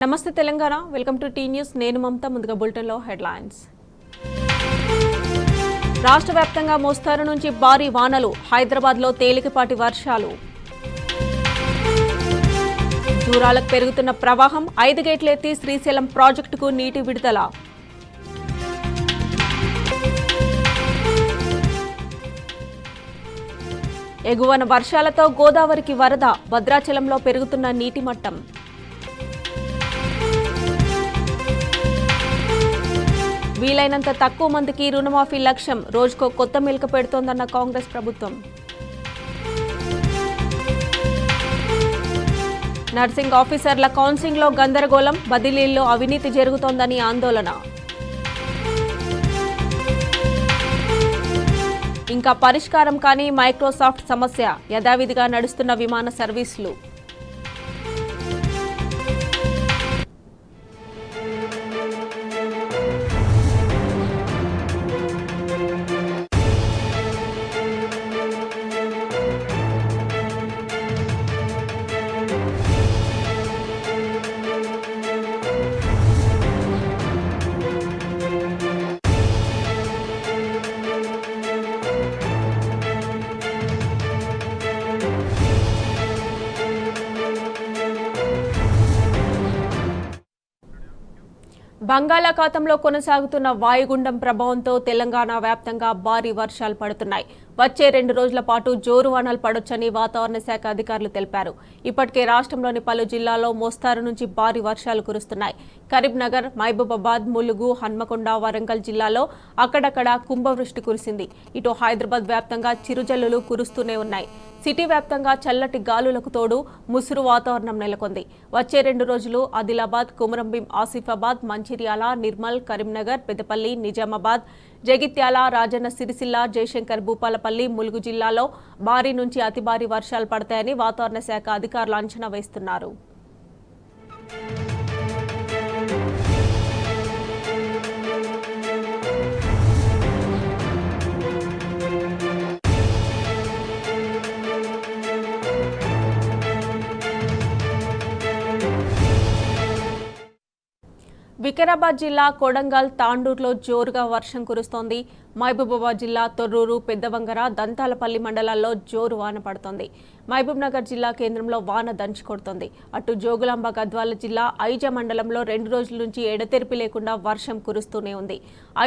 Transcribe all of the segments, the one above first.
నమస్తే Telangana welcome to T news నేను మమతా ముందుగా బులెటిన్లో హెడ్లైన్స్ రాష్ట్ర వ్యాప్తంగా మోస్తారు నుంచి భారీ వానలు హైదరాబాద్లో తేలికపాటి వర్షాలు జూరాలకు పెరుగుతున్న ప్రవాహం 5 గేట్లు ఎత్తి శ్రీశైలం ప్రాజెక్టుకు నీటి విడుదల ఎగువన వర్షాలతో గోదావరికి వరద భద్రాచలంలో పెరుగుతున్న నీటి మట్టం వీలైనంత తక్కువ మందికి రుణమాఫీ లక్ష్యం రోజుకో కొత్త మెలిక పెడుతోందన్న కాంగ్రెస్ ప్రభుత్వం నర్సింగ్ ఆఫీసర్ల కౌన్సిలింగ్లో గందరగోళం బదిలీల్లో అవినీతి జరుగుతోందని ఆందోళన ఇంకా పరిష్కారం కాని మైక్రోసాఫ్ట్ సమస్య యథావిధిగా నడుస్తున్న విమాన సర్వీసులు బంగాళాఖాతంలో కొనసాగుతున్న వాయుగుండం ప్రభావంతో తెలంగాణ వ్యాప్తంగా భారీ వర్షాలు పడుతున్నాయి. వచ్చే 2 రోజుల పాటు జోరు వానలు పడొచ్చని వాతావరణ శాఖ అధికారులు తెలిపారు. ఇప్పటికే రాష్ట్రంలోని పలు జిల్లాల్లో మోస్తారు నుంచి భారీ వర్షాలు కురుస్తున్నాయి. కరీంనగర్, మహబూబాబాద్, ములుగు, హన్మకొండ, వరంగల్ జిల్లాలో అక్కడక్కడ కుంభవృష్టి కురిసింది. ఇటు హైదరాబాద్ వ్యాప్తంగా చిరుజల్లులు కురుస్తూనే ఉన్నాయి. సిటీ వ్యాప్తంగా చల్లటి గాలులకు తోడు ముసురు వాతావరణం నెలకొంది. వచ్చే 2 రోజులు ఆదిలాబాద్, కొమురంభీం, ఆసిఫాబాద్, మంచిర్యాల, నిర్మల్, కరీంనగర్, పెద్దపల్లి, నిజామాబాద్, జగిత్యాల, రాజన్న సిరిసిల్ల, జయశంకర్ భూపాలపల్లి, ములుగు జిల్లాలో భారీ నుంచి అతి భారీ వర్షాలు పడతాయని వాతావరణ శాఖ అధికారులు అంచనా వేస్తున్నారు. వికారాబాద్ జిల్లా కొడంగల్, తాండూరులో జోరుగా వర్షం కురుస్తోంది. మహబూబాబాద్ జిల్లా తొర్రూరు, పెద్దవంగర, దంతాలపల్లి మండలాల్లో జోరు వాన పడుతోంది. మహబూబ్నగర్ జిల్లా కేంద్రంలో వాన దంచుకొడుతోంది. అటు జోగులాంబ, గద్వాల జిల్లా ఐజ మండలంలో 2 రోజుల నుంచి ఎడతెరిపి లేకుండా వర్షం కురుస్తూనే ఉంది.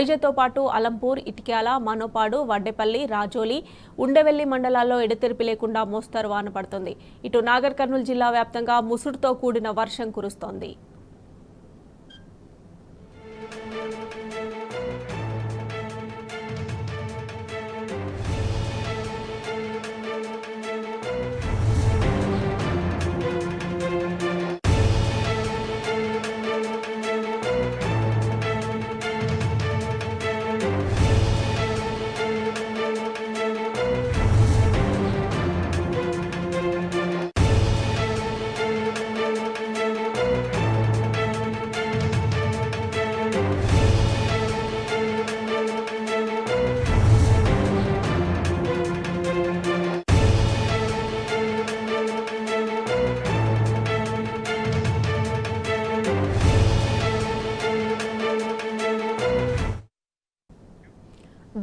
ఐజతో పాటు అలంపూర్, ఇటిక్యాల, మనోపాడు, వడ్డేపల్లి, రాజోలి, ఉండవెల్లి మండలాల్లో ఎడతెరిపి లేకుండా మోస్తారు వాన పడుతోంది. ఇటు నాగర్ కర్నూలు జిల్లా వ్యాప్తంగా ముసురుతో కూడిన వర్షం కురుస్తోంది.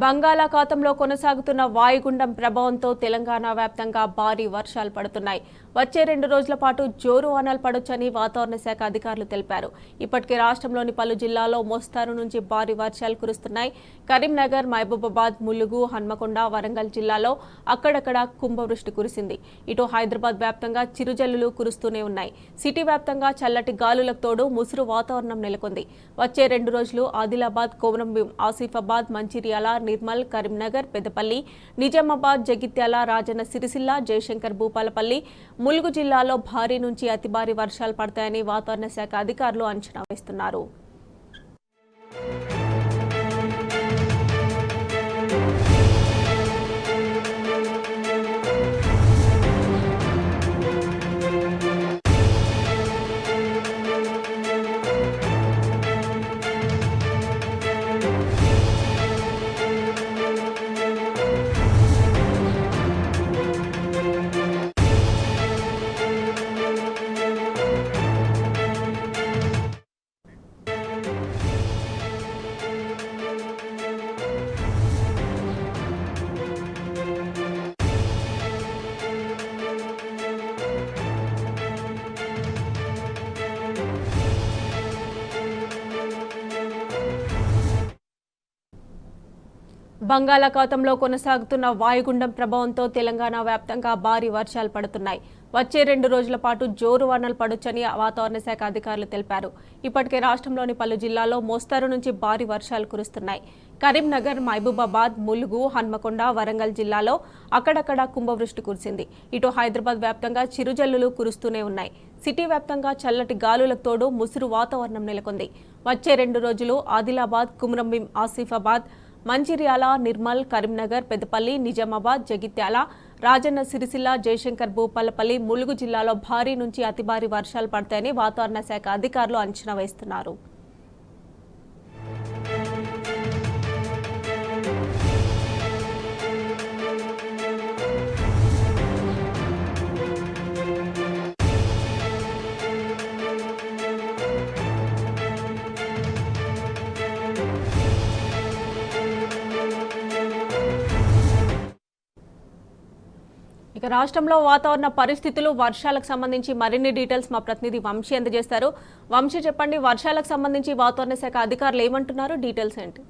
బంగాళాఖాతంలో కొనసాగుతున్న వాయుగుండం ప్రభావంతో తెలంగాణ వ్యాప్తంగా భారీ వర్షాలు పడుతున్నాయి. వచ్చే 2 రోజుల పాటు జోరు వానలు పడొచ్చని వాతావరణ శాఖ అధికారులు తెలిపారు. ఇప్పటికే రాష్ట్రంలోని పలు జిల్లాల్లో మోస్తారు నుంచి భారీ వర్షాలు కురుస్తున్నాయి. కరీంనగర్, మహబూబాబాద్, ములుగు, హన్మకొండ, వరంగల్ జిల్లాలో అక్కడక్కడ కుంభవృష్టి కురిసింది. ఇటు హైదరాబాద్ వ్యాప్తంగా చిరుజల్లులు కురుస్తూనే ఉన్నాయి. సిటీ వ్యాప్తంగా చల్లటి గాలులకు తోడు ముసురు వాతావరణం నెలకొంది. వచ్చే 2 రోజులు ఆదిలాబాద్, కొమురంభీం, ఆసిఫాబాద్, మంచిర్యాల, నిర్మల్, కరీంనగర్, పెద్దపల్లి, నిజామాబాద్, జగిత్యాల, రాజన్న సిరిసిల్ల, జయశంకర్ భూపాలపల్లి, ములుగు జిల్లాలో భారీ నుంచి అతి భారీ వర్షాలు పడతాయని వాతావరణ శాఖ అధికారులు అంచనా వేస్తున్నారు. బంగాళాఖాతంలో కొనసాగుతున్న వాయుగుండం ప్రభావంతో తెలంగాణ వ్యాప్తంగా భారీ వర్షాలు పడుతున్నాయి. వచ్చే 2 రోజుల పాటు జోరు వానలు పడొచ్చని వాతావరణ శాఖ అధికారులు తెలిపారు. ఇప్పటికే రాష్ట్రంలోని పలు జిల్లాల్లో మోస్తరు నుంచి భారీ వర్షాలు కురుస్తున్నాయి. కరీంనగర్, మహబూబాబాద్, ములుగు, హన్మకొండ, వరంగల్ జిల్లాలో అక్కడక్కడ కుంభవృష్టి కురిసింది. ఇటు హైదరాబాద్ వ్యాప్తంగా చిరుజల్లులు కురుస్తూనే ఉన్నాయి. సిటీ వ్యాప్తంగా చల్లటి గాలులకు తోడు ముసురు వాతావరణం నెలకొంది. వచ్చే 2 రోజులు ఆదిలాబాద్, కుమ్రంభీం, ఆసిఫాబాద్, మంచిర్యాల, నిర్మల్, కరీంనగర్, పెద్దపల్లి, నిజామాబాద్, జగిత్యాల, రాజన్న సిరిసిల్ల, జయశంకర్ భూపాలపల్లి, ములుగు జిల్లాలో భారీ నుంచి అతి భారీ వర్షాలు పడతాయని వాతావరణ శాఖ అధికారులు అంచనా వేస్తున్నారు. ఇక రాష్ట్రంలో వాతావరణ పరిస్థితులు, వర్షాలకు సంబంధించి మరిన్ని డీటెయిల్స్ మా ప్రతినిధి వంశీ అందజేస్తారు. వంశీ, చెప్పండి, వర్షాలకు సంబంధించి వాతావరణ శాఖ అధికారులు ఏమంటున్నారు, డీటెయిల్స్ ఏంటి?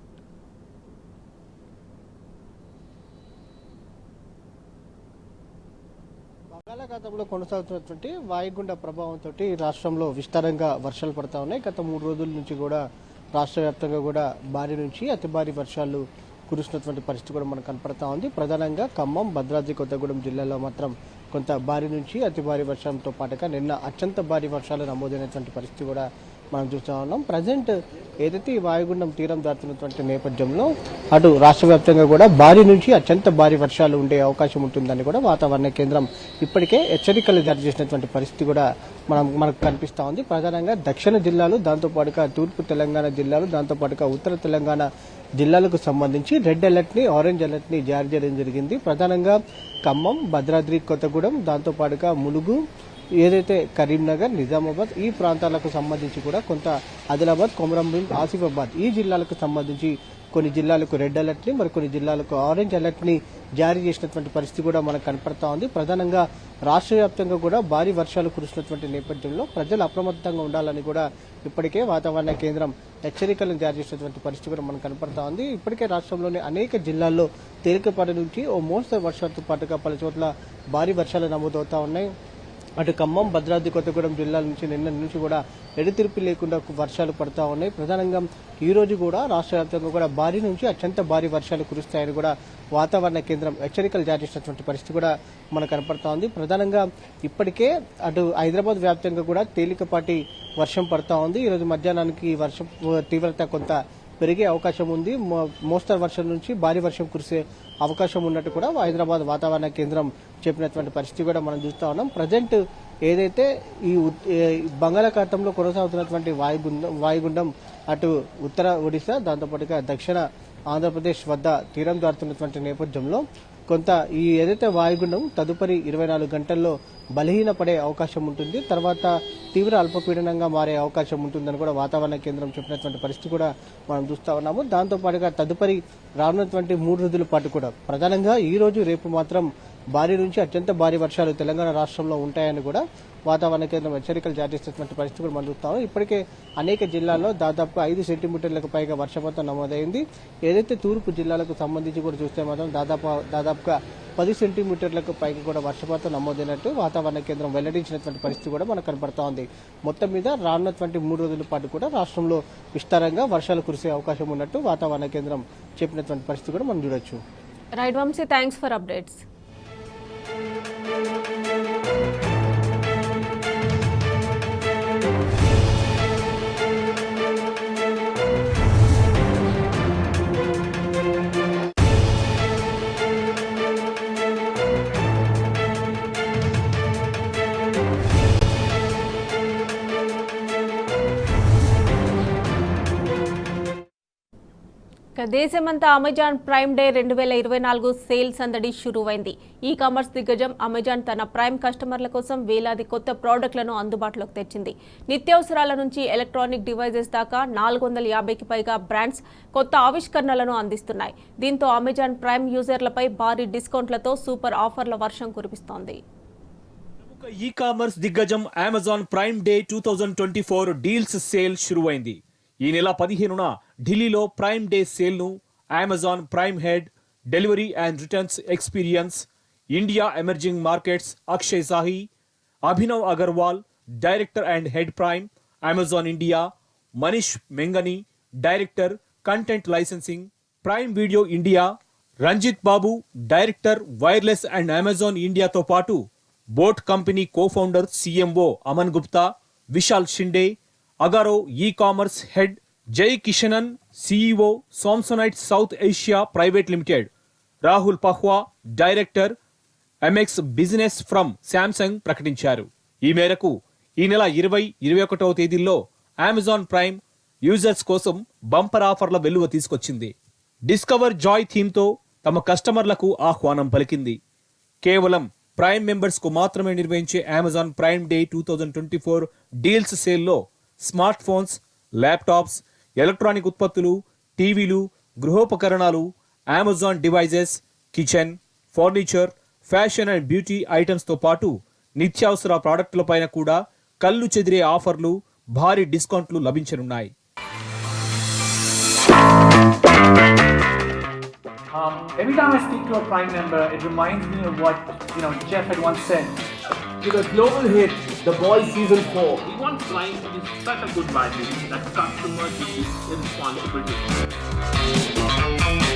బంగాళాఖాతంలో కొనసాగుతున్నటువంటి వాయుగుండ ప్రభావంతో రాష్ట్రంలో విస్తారంగా వర్షాలు పడతా ఉన్నాయి. గత 3 రోజుల నుంచి కూడా రాష్ట్ర వ్యాప్తంగా కూడా భారీ నుంచి అతి భారీ వర్షాలు కురుస్తున్నటువంటి పరిస్థితి కూడా మనకు కనపడతా ఉంది. ప్రధానంగా ఖమ్మం, భద్రాద్రి కొత్తగూడెం జిల్లాలో మాత్రం కొంత భారీ నుంచి అతి భారీ వర్షంతో పాటుగా నిన్న అత్యంత భారీ వర్షాలు నమోదైనటువంటి పరిస్థితి కూడా మనం చూస్తూ ఉన్నాం. ప్రజెంట్ ఏదైతే ఈ వాయుగుండం తీరం దాటుతున్నటువంటి నేపథ్యంలో అటు రాష్ట్ర వ్యాప్తంగా కూడా భారీ నుంచి అత్యంత భారీ వర్షాలు ఉండే అవకాశం ఉంటుందని కూడా వాతావరణ కేంద్రం ఇప్పటికే హెచ్చరికలు జారీ చేసినటువంటి పరిస్థితి కూడా మనకు కనిపిస్తూ ఉంది. ప్రధానంగా దక్షిణ జిల్లాలు, దాంతోపాటుగా తూర్పు తెలంగాణ జిల్లాలు, దాంతోపాటుగా ఉత్తర తెలంగాణ జిల్లాలకు సంబంధించి రెడ్ అలర్ట్ ని, ఆరెంజ్ అలర్ట్ ని జారీ చేయడం జరిగింది. ప్రధానంగా ఖమ్మం, భద్రాద్రి కొత్తగూడెం, దాంతోపాటుగా ములుగు, ఏదైతే కరీంనగర్, నిజామాబాద్ ఈ ప్రాంతాలకు సంబంధించి కూడా కొంత ఆదిలాబాద్, కొమరంభీం, ఆసిఫాబాద్ ఈ జిల్లాలకు సంబంధించి కొన్ని జిల్లాలకు రెడ్ అలర్ట్ ని, మరికొన్ని జిల్లాలకు ఆరెంజ్ అలర్ట్ ని జారీ చేసినటువంటి పరిస్థితి కూడా మనకు కనపడతా ఉంది. ప్రధానంగా రాష్ట్ర వ్యాప్తంగా కూడా భారీ వర్షాలు కురుస్తున్నటువంటి నేపథ్యంలో ప్రజలు అప్రమత్తంగా ఉండాలని కూడా ఇప్పటికే వాతావరణ కేంద్రం హెచ్చరికలను జారీ చేసినటువంటి పరిస్థితి కూడా మనకు కనపడతా ఉంది. ఇప్పటికే రాష్ట్రంలోని అనేక జిల్లాల్లో తేలికపాటి నుంచి ఓ మోస్తరు వర్షాలతో పాటుగా పలు చోట్ల భారీ వర్షాలు నమోదవుతా ఉన్నాయి. అటు ఖమ్మం, భద్రాద్రి కొత్తగూడెం జిల్లాల నుంచి నిన్న నుంచి కూడా ఎడతెరిపి లేకుండా వర్షాలు పడతా ఉన్నాయి. ప్రధానంగా ఈ రోజు కూడా రాష్ట్ర వ్యాప్తంగా కూడా భారీ నుంచి అత్యంత భారీ వర్షాలు కురుస్తాయని కూడా వాతావరణ కేంద్రం హెచ్చరికలు జారీ చేసినటువంటి పరిస్థితి కూడా మనకు కనపడతా ఉంది. ప్రధానంగా ఇప్పటికే అటు హైదరాబాద్ వ్యాప్తంగా కూడా తేలికపాటి వర్షం పడతా ఉంది. ఈ రోజు మధ్యాహ్నానికి ఈ వర్షం తీవ్రత కొంత పెరిగే అవకాశం ఉంది. మోస్తరు వర్షం నుంచి భారీ వర్షం కురిసే అవకాశం ఉన్నట్టు కూడా హైదరాబాద్ వాతావరణ కేంద్రం చెప్పినటువంటి పరిస్థితి కూడా మనం చూస్తా ఉన్నాం. ప్రజెంట్ ఏదైతే ఈ బంగాళాఖాతంలో కొనసాగుతున్నటువంటి వాయుగుండం అటు ఉత్తర ఒడిశా, దాంతోపాటుగా దక్షిణ ఆంధ్రప్రదేశ్ వద్ద తీరం దాటుతున్నటువంటి నేపథ్యంలో కొంత ఈ ఏదైతే వాయుగుండం తదుపరి 24 గంటల్లో బలహీనపడే అవకాశం ఉంటుంది. తర్వాత తీవ్ర అల్పపీడనంగా మారే అవకాశం ఉంటుందని కూడా వాతావరణ కేంద్రం చెప్పినటువంటి పరిస్థితి కూడా మనం చూస్తా ఉన్నాము. దాంతోపాటుగా తదుపరి రానున్నటువంటి 3 రోజుల పాటు కూడా ప్రధానంగా ఈ రోజు, రేపు మాత్రం భారీ నుంచి అత్యంత భారీ వర్షాలు తెలంగాణ రాష్ట్రంలో ఉంటాయని కూడా వాతావరణ కేంద్రం హెచ్చరికలు జారీ చేసినటువంటి పరిస్థితి కూడా మనం చూస్తాము. ఇప్పటికే అనేక జిల్లాల్లో దాదాపుగా 5 సెంటీమీటర్లకు పైగా వర్షపాతం నమోదైంది. ఏదైతే తూర్పు జిల్లాలకు సంబంధించి కూడా చూస్తే మాత్రం దాదాపుగా 10 సెంటీమీటర్లకు పైగా కూడా వర్షపాతం నమోదైనట్టు వాతావరణ కేంద్రం వెల్లడించినటువంటి పరిస్థితి కూడా మనకు కనపడతా ఉంది. మొత్తం మీద రానున్నటువంటి 3 రోజుల పాటు కూడా రాష్ట్రంలో విస్తారంగా వర్షాలు కురిసే అవకాశం ఉన్నట్టు వాతావరణ కేంద్రం చెప్పినటువంటి పరిస్థితి కూడా మనం చూడొచ్చు. Right Vamshi, thanks for updates. దేశమంతా అమెజాన్ ప్రైమ్ డే 2024 సేల్ సందడి షురువైంది. ఈ కామర్స్ దిగ్గజం అమెజాన్ తన ప్రైమ్ కస్టమర్ల కోసం వేలాది కొత్త ప్రోడక్ట్లను అందుబాటులోకి తెచ్చింది. నిత్యావసరాల నుంచి ఎలక్ట్రానిక్ డివైజెస్ దాకా 450కి పైగా బ్రాండ్స్ కొత్త ఆవిష్కరణలను అందిస్తున్నాయి. దీంతో అమెజాన్ ప్రైమ్ యూజర్లపై భారీ డిస్కౌంట్లతో సూపర్ ఆఫర్ల వర్షం కురిపిస్తోంది. ఈ కామర్స్ దిగ్గజం Amazon Prime Day 2024 deals sale షురువైంది. ఈ నెల 15న ఢిల్లీలో ప్రైమ్ డే సేల్ను Amazon Prime Head, Delivery and Returns Experience, India Emerging Markets, Akshay Sahi, Abhinav Agarwal, Director and Head Prime, Amazon India, Manish Mengani, Director, Content Licensing, Prime Video India, Ranjit Babu, Director, Wireless and Amazon India తో పాటు boAt company co-founder CMO Aman Gupta, Vishal Shinde, Agaro e-commerce head Jai Kishanan, CEO Samsonite South Asia private limited, Rahul Pahwa, director MX business from Samsung ప్రకటించారు. ఈ మేరకు ఈ నెల 20-21వ తేదీల్లో Amazon Prime users కోసం బంపర్ ఆఫర్ల వెలువ తీసుకొచ్చింది. డిస్కవర్ జాయ్ థీమ్తో తమ కస్టమర్లకు ఆహ్వానం పలికింది. కేవలం ప్రైమ్ మెంబర్స్ కు మాత్రమే నిర్వహించే అమెజాన్ ప్రైమ్ డే 2024 డీల్స్ సేల్లో స్మార్ట్ ఫోన్స్, ల్యాప్టాప్స్, ఎలక్ట్రానిక్ ఉత్పత్తులు, టీవీలు, గృహోపకరణాలు, Amazon devices, kitchen, furniture, fashion and beauty ఐటమ్స్తో పాటు నిత్యావసర ప్రాడక్టులపైన కూడా కళ్ళు చెదిరే ఆఫర్లు, భారీ డిస్కౌంట్లు లభించనున్నాయి. Every time I speak to a Prime member, it reminds me of what Jeff had once said. To the global hit, The Boys Season 4. We want Prime to be such a good value that customers will be irresponsible to.